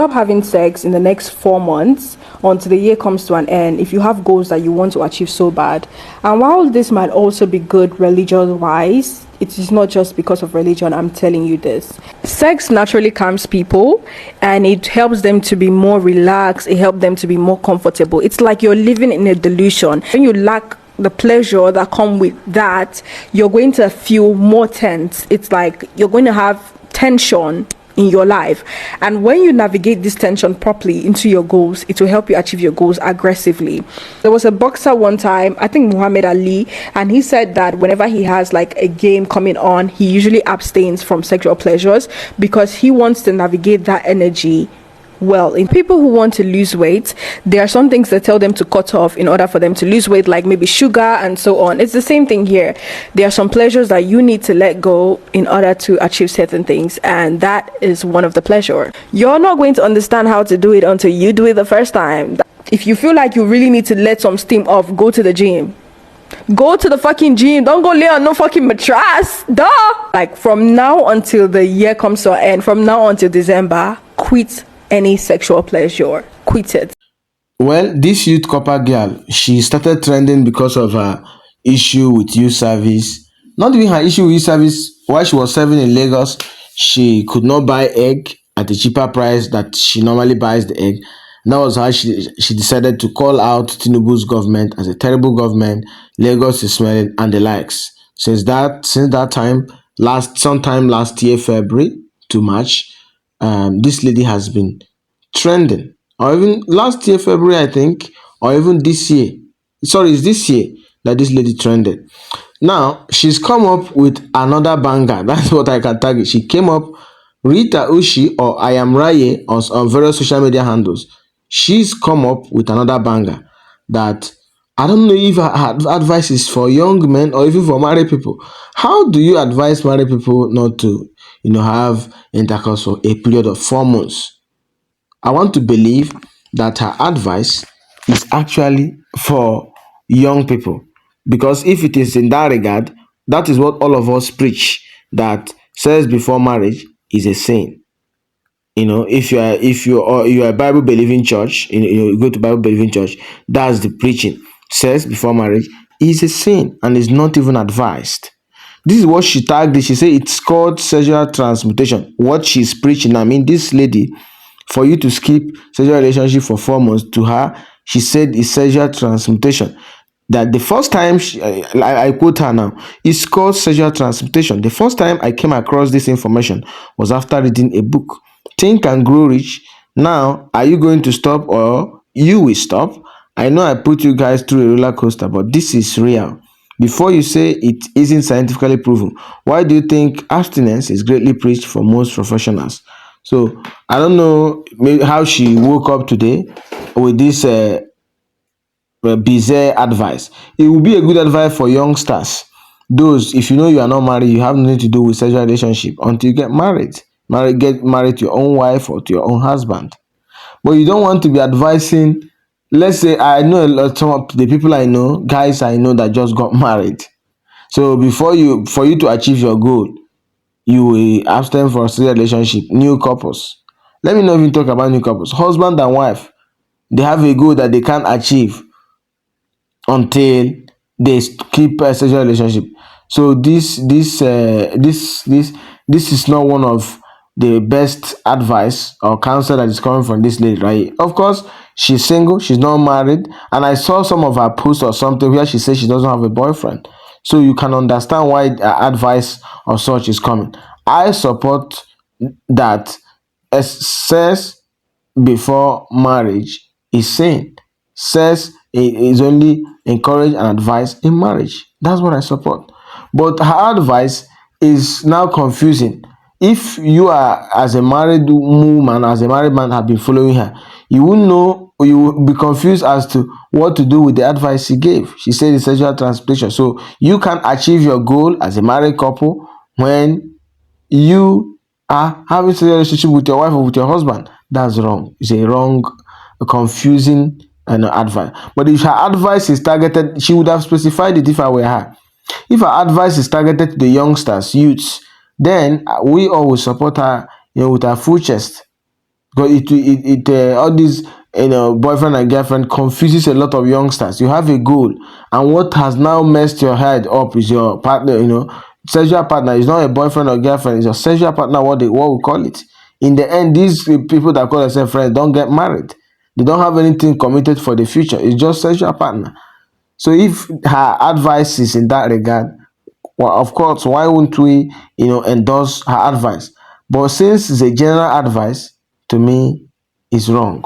stop having sex in the next 4 months until the year comes to an end if you have goals that you want to achieve so bad. And while this might also be good religious wise, it is not just because of religion. I'm telling you this. Sex naturally calms people and it helps them to be more relaxed. It helps them to be more comfortable. It's like you're living in a delusion. When you lack the pleasure that come with that, you're going to feel more tense. It's like you're going to have tension in your life, and when you navigate this tension properly into your goals, it will help you achieve your goals aggressively. There was a boxer one time, I think Muhammad Ali, and he said that whenever he has like a game coming on, he usually abstains from sexual pleasures because he wants to navigate that energy well. In people who want to lose weight, there are some things that tell them to cut off in order for them to lose weight, like maybe sugar and so on. It's the same thing here. There are some pleasures that you need to let go in order to achieve certain things, and that is one of the pleasure. You're not going to understand how to do it until you do it the first time. If you feel like you really need to let some steam off, go to the gym. Go to the fucking gym. Don't go lay on no fucking mattress. Duh. Like from now until the year comes to an end, from now until December, quit any sexual pleasure. Quit it. Well, this youth copper girl, she started trending because of her issue with youth service. Not even her issue with youth service. While she was serving in Lagos, she could not buy egg at a cheaper price that she normally buys the egg. And that was how she decided to call out Tinubu's government as a terrible government. Lagos is smelling and the likes. Since that time, sometime last year, February to March, this lady has been trending, or even last year February, I think, or even this year. Sorry, it's this year that this lady trended. Now she's come up with another banger. That's what I can tag it. She came up, Rita Ushi, or I am Raye, on various social media handles. She's come up with another banger that I don't know if her advice is for young men or even for married people. How do you advise married people not to, have intercourse for a period of 4 months? I want to believe that her advice is actually for young people, because if it is in that regard, that is what all of us preach, that sex before marriage is a sin. If you are a Bible believing church, you go to Bible believing church, that's the preaching. Sex before marriage is a sin and is not even advised. This is what she tagged it. She said it's called sexual transmutation. What she's preaching, I mean, this lady, for you to skip sexual relationship for 4 months, to her, she said it's sexual transmutation. That the first time I quote her now, it's called sexual transmutation. The first time I came across this information was after reading a book, Think and Grow Rich. Now, are you going to stop or you will stop? I know I put you guys through a roller coaster, but this is real. Before you say it isn't scientifically proven, why do you think abstinence is greatly preached for most professionals? So I don't know how she woke up today with this bizarre advice. It will be a good advice for youngsters. Those, if you know you are not married, you have nothing to do with sexual relationship until you get married. Get married to your own wife or to your own husband. But you don't want to be advising. Let's say I know a lot, some of the people I know, guys I know that just got married. So for you to achieve your goal, you will abstain from sexual relationship. New couples. Let me not even talk about new couples. Husband and wife, they have a goal that they can't achieve until they keep a sexual relationship. So this is not one of the best advice or counsel that is coming from this lady, right? Of course, she's single, she's not married, and I saw some of her posts or something where she says she doesn't have a boyfriend. So you can understand why advice of such is coming. I support that sex before marriage is sin. Sex is only encouraged and advised in marriage. That's what I support. But her advice is now confusing. If you are, as a married woman, as a married man, have been following her, you will know, you will be confused as to what to do with the advice she gave. She said it's sexual transmutation. So you can achieve your goal as a married couple when you are having a relationship with your wife or with your husband. That's wrong. It's a wrong, confusing advice. But if her advice is targeted, she would have specified it if I were her. If her advice is targeted to the youngsters, youths, then we always support her, with our full chest. because all these boyfriend and girlfriend confuses a lot of youngsters. You have a goal, and what has now messed your head up is your partner. Sexual partner is not a boyfriend or girlfriend, it's your sexual partner, what we call it. In the end, these people that call themselves friends don't get married. They don't have anything committed for the future. It's just sexual partner. So if her advice is in that regard, well, of course, why wouldn't we, endorse her advice? But since it's a general advice, to me, it's wrong.